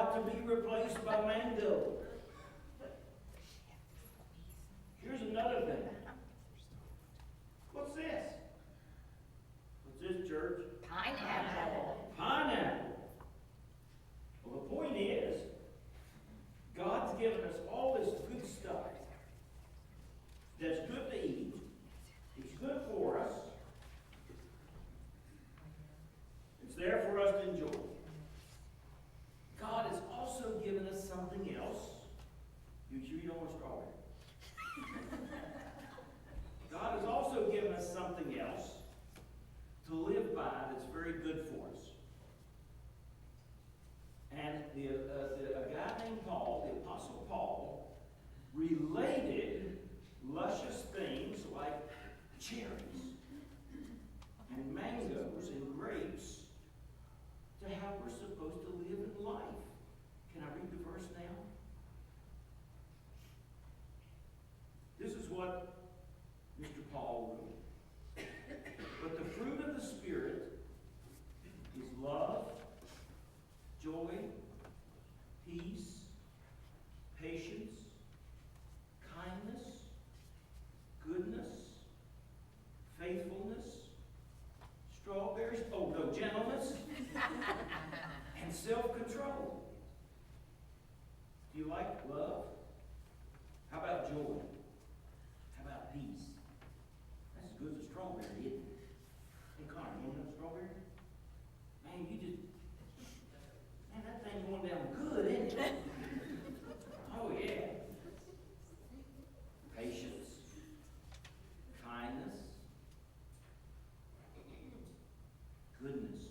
about to be replaced by mango. Here's another thing. What's this? What's this, church? Pineapple. Pineapple. Well, the point is, God's given us all this good stuff that's good to eat. It's good for us. It's there for us to enjoy. God has also given us something else. You sure you don't want strawberry? God has also given us something else to live by that's very good for us. And a guy named Paul, the Apostle Paul, related luscious things like cherries and mangoes and grapes to how we're supposed to live in life. Can I read the verse now? This is what Mr. Paul wrote. But the fruit of the Spirit is love, joy, peace, patience, kindness, goodness, faithfulness, strawberries, gentleness, and self-control. Do you like love? How about joy? How about peace? That's as good as a strawberry, isn't it? Hey, Connor, you want another strawberry? Man, that thing's going down good, isn't it? Oh, yeah. Patience, kindness, goodness,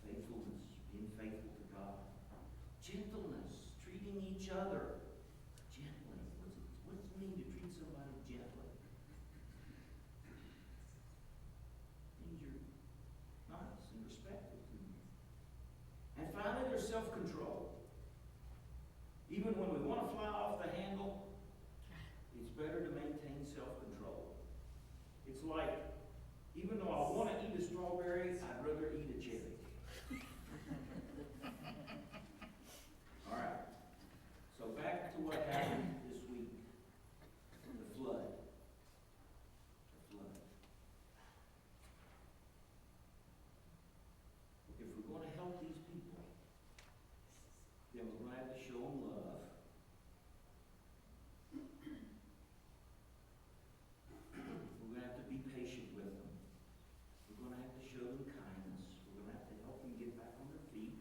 faithfulness, being faithful to God, gentleness, treating each other gently. What does it mean to treat somebody gently? It means you're nice and respectful to them. And finally, there's self-control. Even when we want to fly off the handle, it's better to maintain self-control. It's like, even though I want to eat a strawberry, I'd rather eat a cherry. All right. So back to what happened this week. The flood. The flood. If we're going to help these people, then we're going to have to show them love. We're going to have to be patient with them. We're going to have to show them kindness. We're going to have to help them get back on their feet.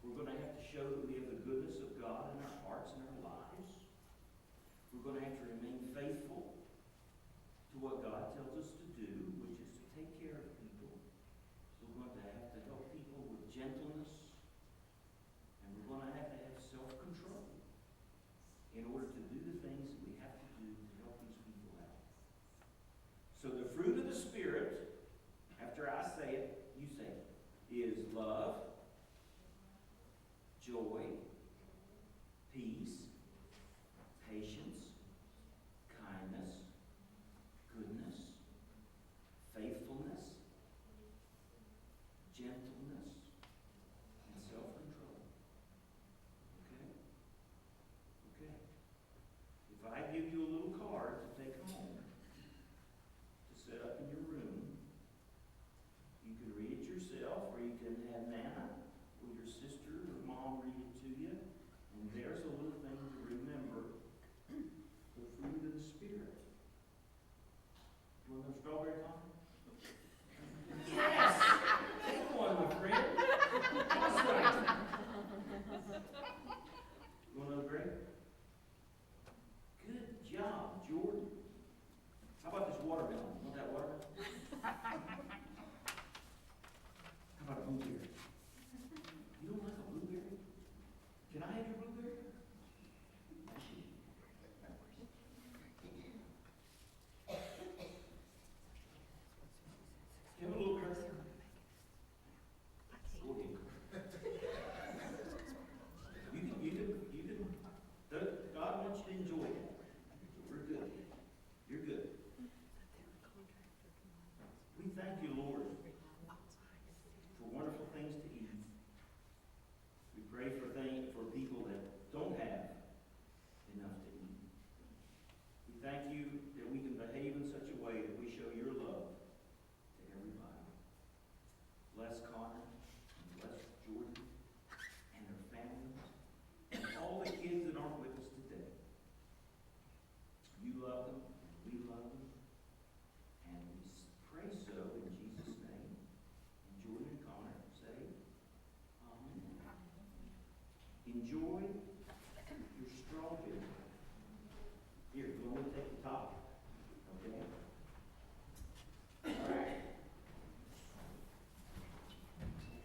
We're going to have to show that we have the goodness of God in our hearts and our lives. We're going to have to remain faithful to what God tells us to do, which is to take care of people. We're going to have to help people with gentleness. And we're going to have self-control in order to do the things that we have to do to help these people out. So the fruit of the Spirit, after I say it, you say it, is love, joy, peace, patience, kindness, goodness, faithfulness, gentleness, and self-control. Okay? Okay. If I give you a little card to take home, to set up in your room, you can read it yourself, or you can have Nana or your sister or mom read it to you. And there's a little thing to remember. The fruit of the Spirit. You want no strawberry coffee? Yes! Take one, my friend. Awesome. You want another grape? Good job, Jordan. How about this watermelon? You want that watermelon? How about a blueberry? You don't like a blueberry? Can I have your blueberry? enjoy your strawberry. Here, you want me to take the top? Okay. All right.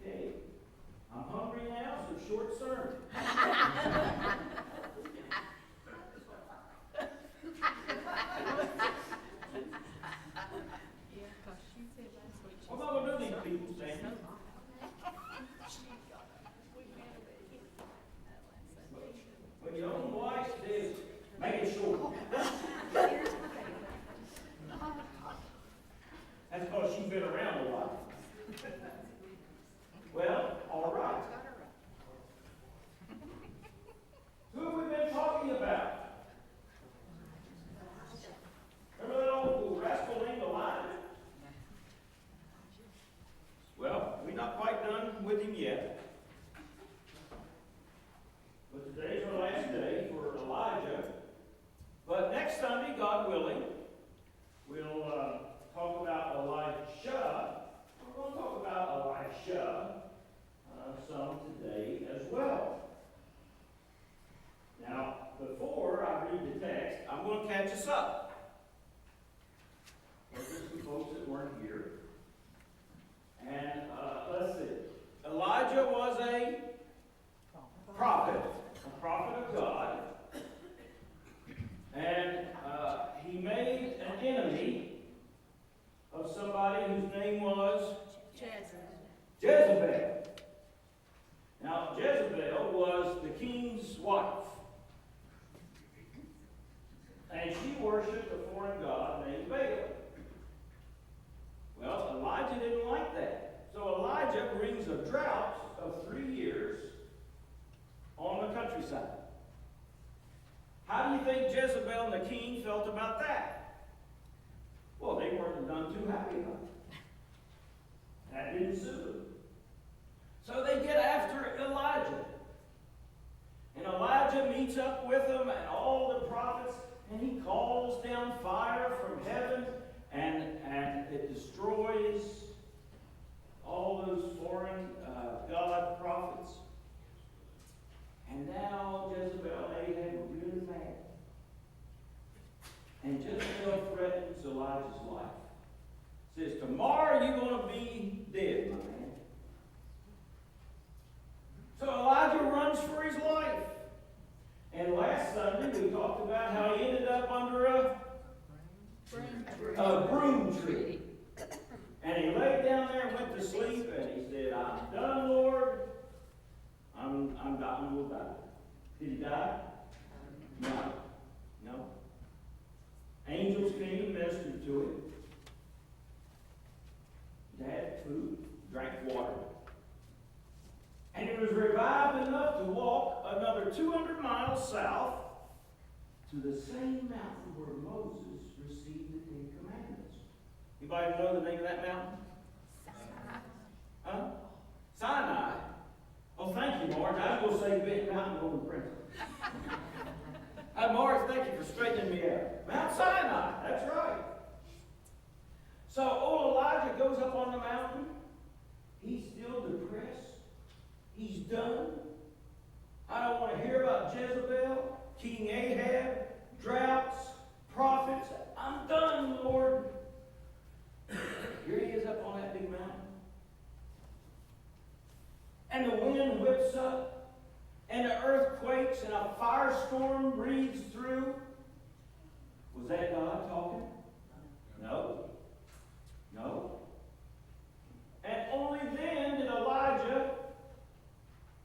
Okay. I'm hungry now, so short sermon. What am I going to do these people, Sandy? When your own wife says, make it short. That's because she's been around a while. Well, all right. Who have we been talking about? Remember that old rascal named Elijah? Well, we're not quite done with him yet. But today's our last day for Elijah. But next Sunday, God willing, we'll talk about Elisha. We're going to talk about Elisha some today as well. Now, before I read the text, I'm going to catch us up. There's some folks that weren't here. And let's see. Elijah was a prophet of God. And he made an enemy of somebody whose name was Jezebel. Now, Jezebel was the king's wife. And she worshipped a foreign god named Baal. Well, Elijah didn't like that. So Elijah brings a drought of 3 years on the countryside. How do you think Jezebel and the king felt about that? Well, they weren't none too happy about it. That didn't suit them. So they get after Elijah. And Elijah meets up with them and all the prophets, and he calls down fire from heaven, and it destroys all those foreign God prophets. And now Jezebel, Ahab, were really mad. And Jezebel threatens Elijah's life. Says, tomorrow you're going to be dead, my man. So Elijah runs for his life. And last Sunday we talked about how he ended up under a broom tree. And he laid down there and went to sleep, and he said, I'm done, Lord. I'm dying, will die. Did he die? No. No. Angels came and ministered to him. He had food, drank water. And he was revived enough to walk another 200 miles south to the same mountain where Moses received the Ten Commandments. Anybody know the name of that mountain? Huh? Sinai. Oh, thank you, Marge. I was going to say Bent Mountain over in Princeton. Marge, thank you for straightening me out. Mount Sinai. That's right. So old Elijah goes up on the mountain. He's still depressed. He's done. I don't want to hear about Jezebel, King Ahab, droughts, prophets. I'm done, Lord. Here he is up on that big mountain. And the wind whips up, and the earth quakes, and a firestorm breathes through. Was that God talking? No. No. And only then did Elijah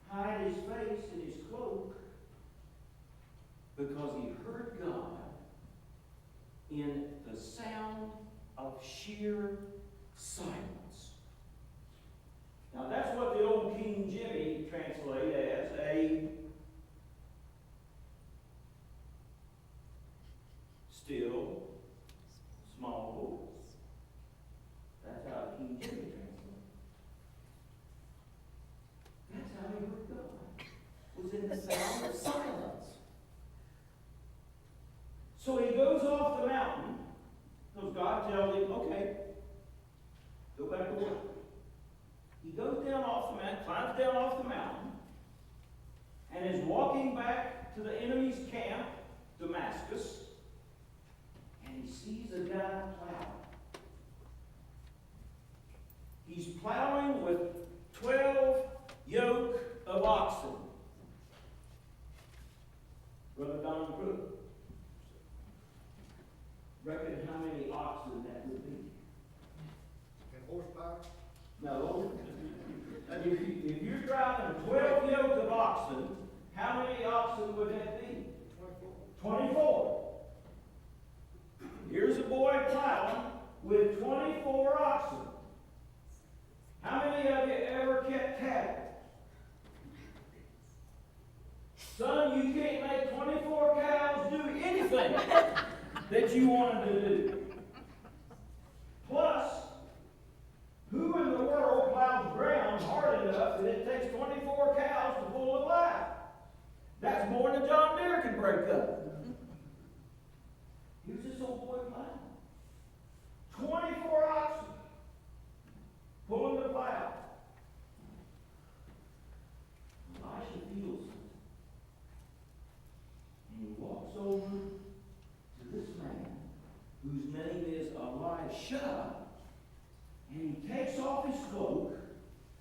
hide his face in his cloak, because he heard God in the sound of sheer silence. Now that's what the old King Jimmy translated as a still small voice. That's how King Jimmy translated. That's how he heard God. Was in the sound of silence. So he goes off the mountain, because God tells him, okay, go back to work. He goes down off the mountain, climbs down off to the enemy's camp, Damascus, and he sees a guy plowing. He's plowing with 12 yoke of oxen. Brother Don Crook, reckon how many oxen that would be? And horsepower? No. If you're driving 12 yoke of oxen, how many oxen would that be? 24. Here's a boy plowing with 24 oxen. How many of you ever kept cattle? Son, you can't make 24 cows do anything that you wanted to do. Plus, who in the world plows ground hard enough that it takes 24 cows to pull a plow? That's more than John Deere can break up. Here's this old boy plowing. 24 oxen pulling the plow. Elisha feels it. And he walks over to this man, whose name is Elisha, and he takes off his cloak,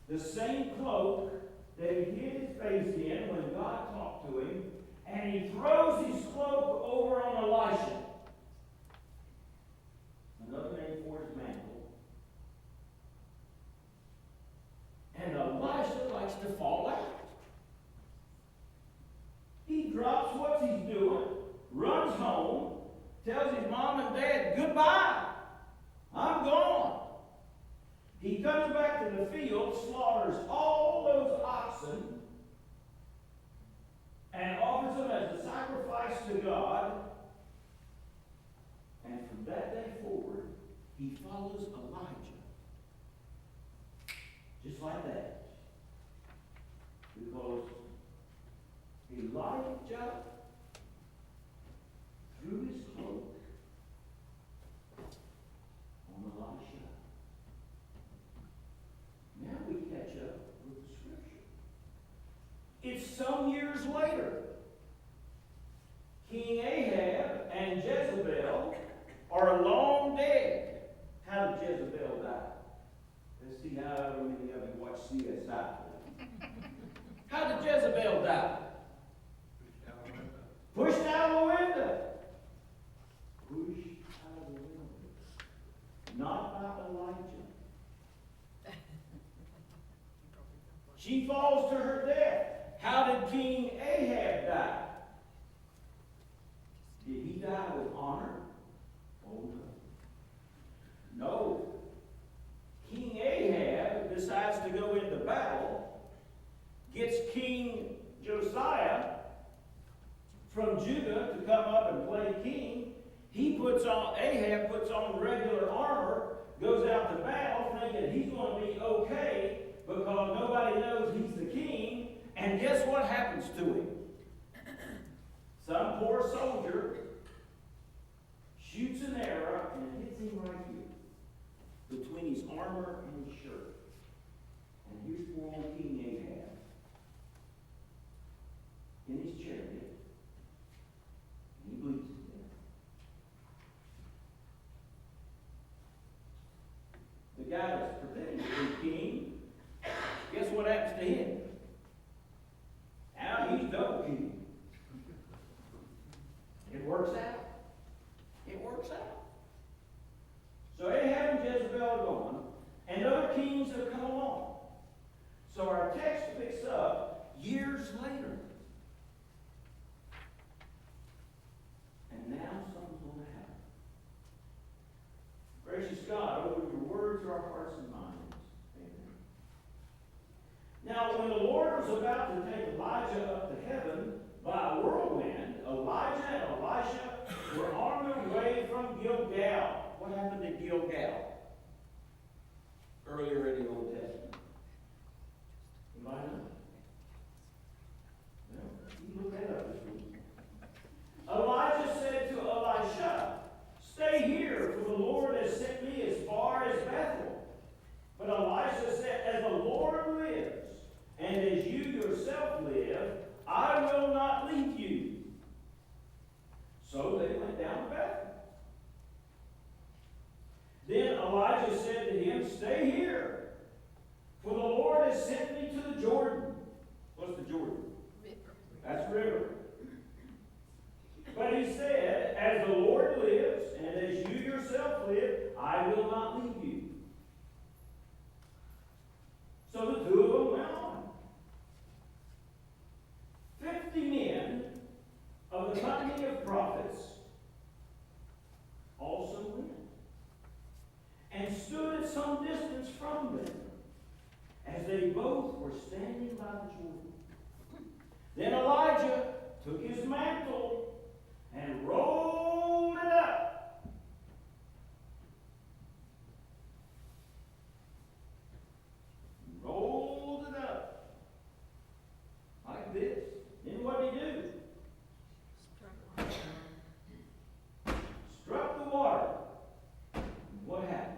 the same cloak that he hid his face in when God talked to him, and he throws his cloak over on Elisha. Another name for his mantle. And Elisha likes to fall out. He drops what he's doing, runs home, tells his mom and dad, goodbye, I'm gone. He comes back to the field, slaughters all those oxen, and offers them as a sacrifice to God. And from that day forward, he follows Elijah. Just like that. Because Elijah threw his cloak on Elisha. Now we catch up with the scripture. It's some years later. King Ahab and Jezebel are long dead. How did Jezebel die? Let's see how many of you watch CSI. How did Jezebel die? Pushed out of the window. Pushed out of the window. Not by Elijah. She falls to her death. How did King Ahab die? Did he die with honor? Oh no. No. King Ahab decides to go into battle, gets King Josiah from Judah to come up and play king. Ahab puts on regular armor, goes out to battle thinking he's going to be okay because nobody knows he's the king. And guess what happens to him? Some poor soldier shoots an arrow and hits him right here, between his armor and his shirt. And here's poor old King Ahab in his chariot, and he bleeds to death. The guy that's pretending to be king, guess what happens to him? Now he's double king. It works out. It works out. So Ahab and Jezebel are gone, and other kings have come along. So our text picks up years later. And now something's going to happen. Gracious God, open your word to our hearts and minds. Amen. Now, when the Lord was about to take Elijah up to heaven by a whirlwind, Elijah and Elisha were on their way from Gilgal. What happened to Gilgal? Earlier in the Old Testament. Anybody know? No. You look that up this week. Elijah said to Elisha, "Stay here, for the Lord has sent me as far as Bethel." But Elisha said, "As the Lord lives, and as you yourself live, I will not leave you." Then Elijah took his mantle and rolled it up. Rolled it up. Like this. Then what did he do? Struck the water. What happened?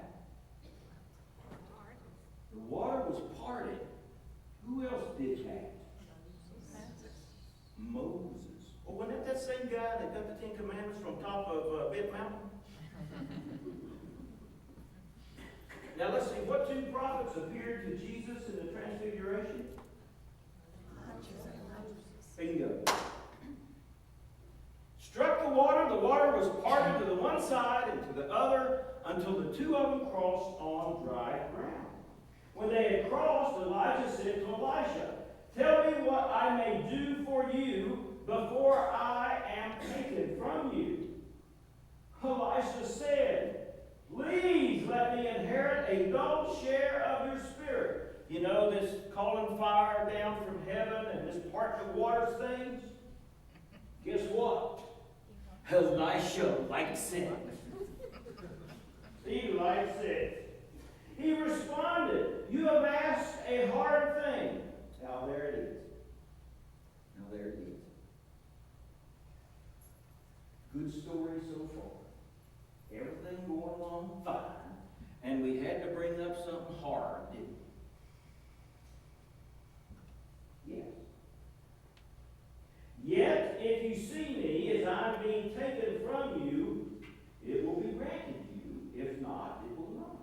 The water was parted. Who else did that? Moses. Oh, wasn't that same guy that got the Ten Commandments from top of Bit Mountain? Now let's see, what two prophets appeared to Jesus in the Transfiguration? Bingo. Struck the water was parted to the one side and to the other until the two of them crossed on dry ground. When they had crossed, Elijah said to Elisha, "Tell me what I may do for you before I am taken from you." Elisha said, "Please let me inherit a double share of your spirit." You know, this calling fire down from heaven and this parting the waters things? Guess what? Elisha likes it. He likes it. He responded, "You have asked a hard thing." Now there it is. Now there it is. Good story so far. Everything going along fine. And we had to bring up something hard, didn't we? Yes. "Yet, if you see me as I'm being taken from you, it will be granted you. If not, it will not."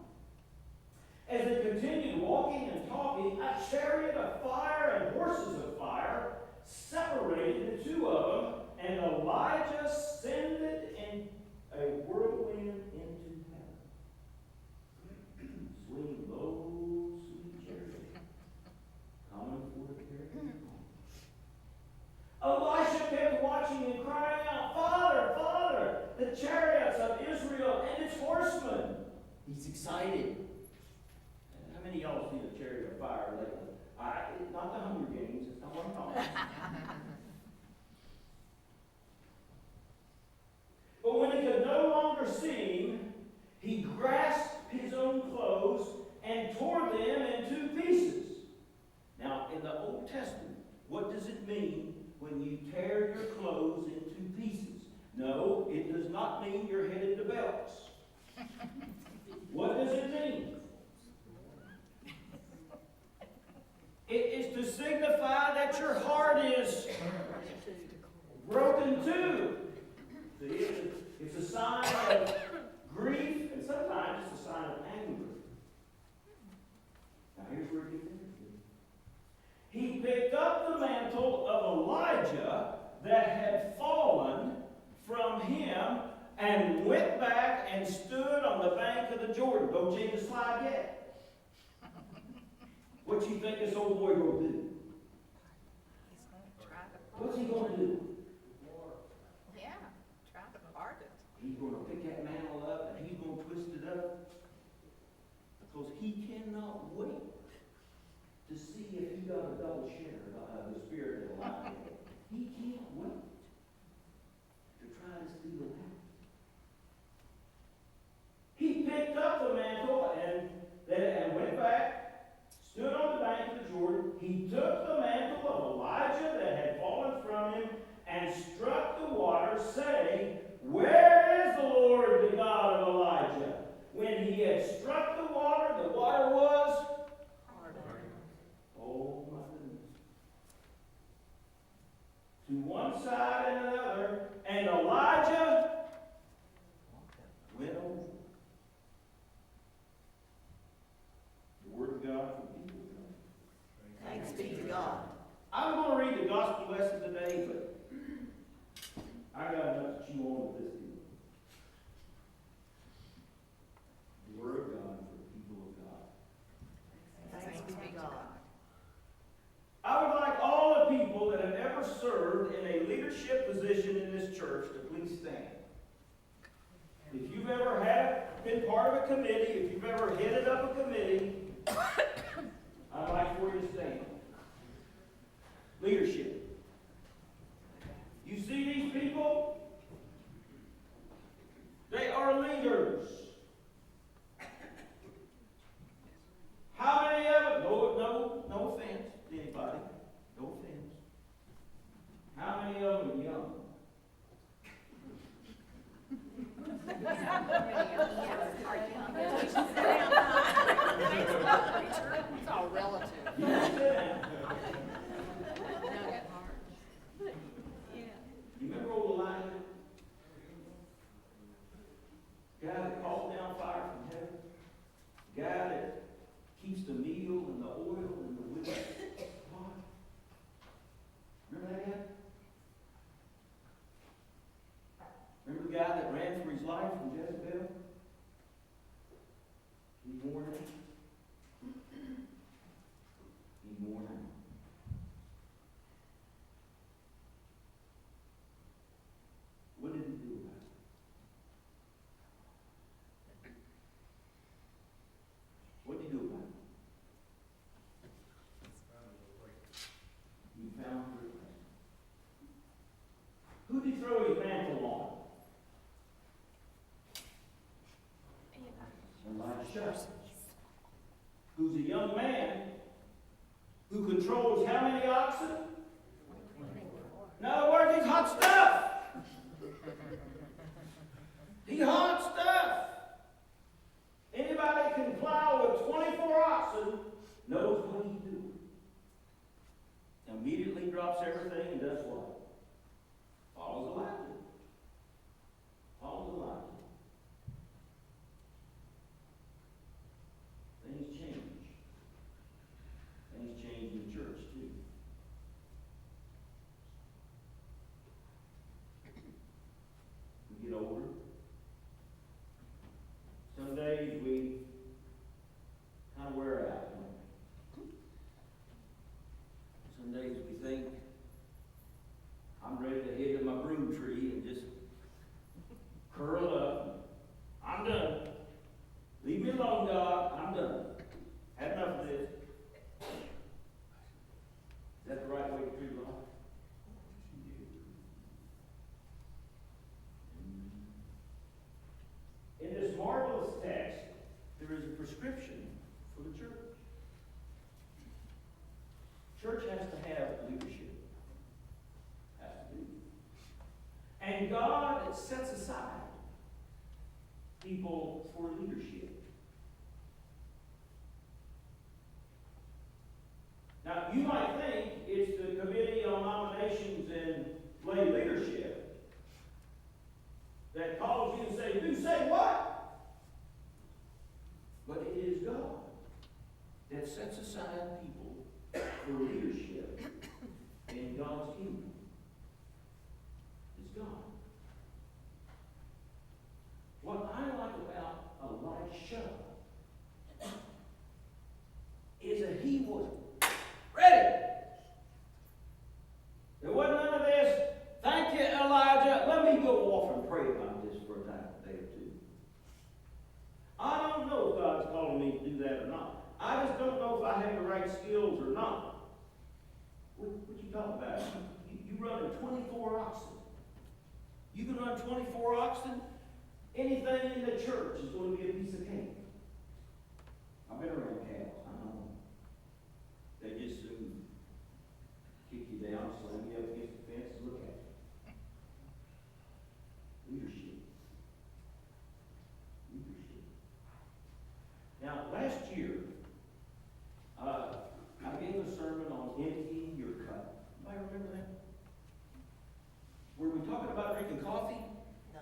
As they continued walking and talking, a chariot of fire and horses of fire separated the two of them, and Elijah ascended in a whirlwind into heaven. Swing low, sweet chariot, coming for the carriage. Elisha kept watching and crying out, "Father, Father, the chariots of Israel and its horsemen." He's excited. How many of y'all seen a chariot of fire lately? Not the Hunger Games, it's not what I'm talking about. But when he could no longer see him, he grasped his own clothes and tore them in two pieces. Now, in the Old Testament, what does it mean when you tear your clothes in two pieces? No, it does not mean you're headed to belts. What does it mean? It is to signify that your heart is broken too. See, it's a sign of grief, and sometimes it's a sign of anger. Now here's where it gets interesting. He picked up the mantle of Elijah that had fallen from him and went back and stood on the bank of the Jordan. Don't change the slide yet. What do you think this old boy will do? He's going to try to What's he going to do? Yeah, try to part it. He's going to pick that mantle up and he's going to twist it up because he cannot wait to see if he got a double share of the spirit of Elijah. He can't wait to try to steal that. He picked up the mantle and went back, stood on the bank of the Jordan. He took the mantle of Elijah that had fallen from him and struck the water, saying, "Where is the Lord, the God of Elijah?" When he had struck the water was oh my goodness. To one side and another, and Elijah went over. The word of God for people of God. Thanks be to God. I'm going to read the gospel lesson today, but I got enough to chew on with this deal. The word of God for the people of God. Thanks be to God. I would like all the people that have ever served in a leadership position in this church to please stand. If you've ever been part of a committee, if you've ever headed up a committee, I'd like for you to stand. Leadership. Elisha, who's a young man who controls how many oxen? In other words, he's hot stuff. He's hot stuff. Anybody can plow with 24 oxen knows what he's doing. Immediately drops everything and does what? Follows Elijah. Follows Elijah. Things change. Things change in the church too. We get older. Some days we kind of wear out. Some days we think, I'm ready to hit in my broom tree and just curl up. I'm done. Leave me alone, God. I'm done. Had enough of this. Is that the right way to treat life? In this marvelous text, there is a prescription for the church. Church has to have leadership. Has to be. And God sets aside people for leadership. Now, you might think it's the Committee on Nominations and Lay Leadership that calls you and says, "You say what?" But it is God that sets aside people for leadership in God's kingdom. It's God. What I like about Elisha is that he was ready. There wasn't none of this, "Thank you, Elijah. Let me go off and pray about this for a day or two." I don't know if God's calling me to do that or not. I just don't know if I have the right skills or not. What you talking about? You running 24 oxen. You can run 24 oxen. Anything in the church is going to be a piece of cake. I've been around cows. I know. They just soon kick you down, slam you up against the fence, and look at you. Leadership. Leadership. Now, last year, I gave a sermon on emptying your cup. Anybody remember that? Were we talking about drinking coffee? No,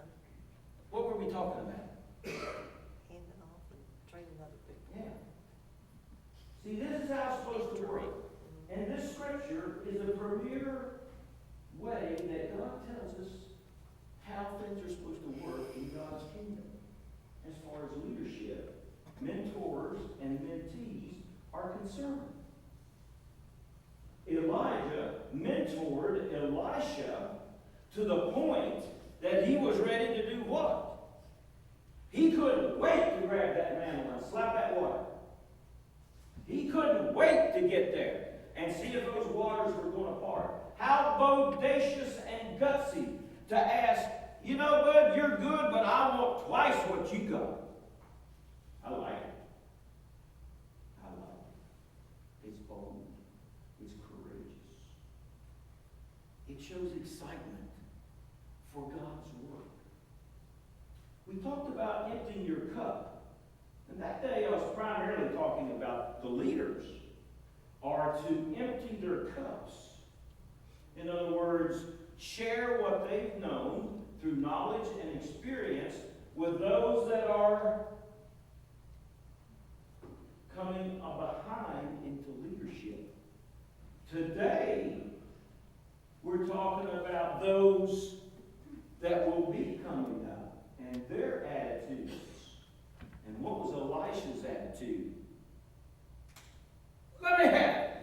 What were we talking about? handing off and training other people. Yeah. See, this is how it's supposed to work. And this scripture is a premier way that God tells us how things are supposed to work in God's kingdom. As far as leadership, mentors, and mentees are concerned. Elijah mentored Elisha to the point that he was ready to do what? He couldn't wait to grab that mantle and slap that water. He couldn't wait to get there and see if those waters were going to part. How bodacious and gutsy to ask, "You know, bud, you're good, but I want twice what you got." I like it. I like it. It's bold. It's courageous. It shows excitement for God's work. We talked about emptying your cup. And that day I was primarily talking about the leaders are to empty their cups. In other words, share what they've known through knowledge and experience with those that are coming behind into leadership. Today, we're talking about those that will be coming up and their attitudes. And what was Elisha's attitude? Let me have it.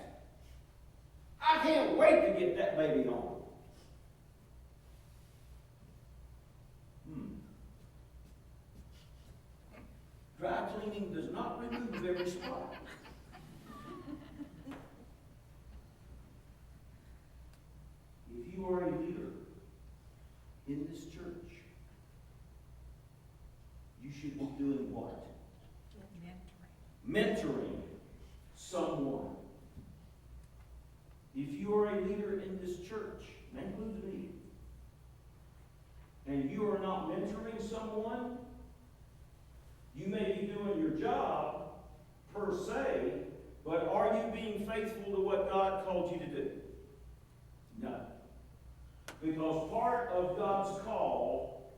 I can't wait to get that baby on. Dry cleaning does not remove every spot. If you are a leader in this church, you should be doing what? mentoring someone. If you are a leader in this church, that includes me, and you are not mentoring someone, you may be doing your job per se, but are you being faithful to what God called you to do? No. Because part of God's call,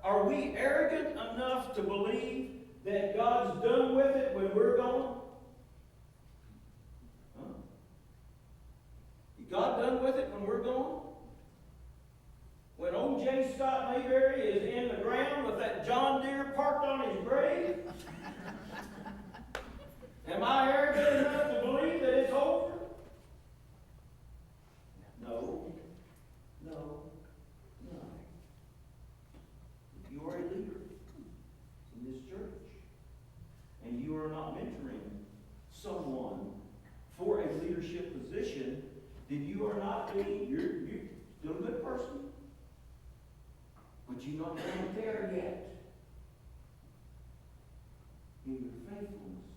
are we arrogant enough to believe that God's done with it when we're gone? Huh? Is God done with it when we're gone? When old J. Scott Mayberry is in the ground with that John Deere parked on his grave? Am I arrogant enough to believe that it's over? No. No. No. If you are a leader in this church, and you are not mentoring someone for a leadership position, then you are not being, you're still a good person, but you're not going there yet in your faithfulness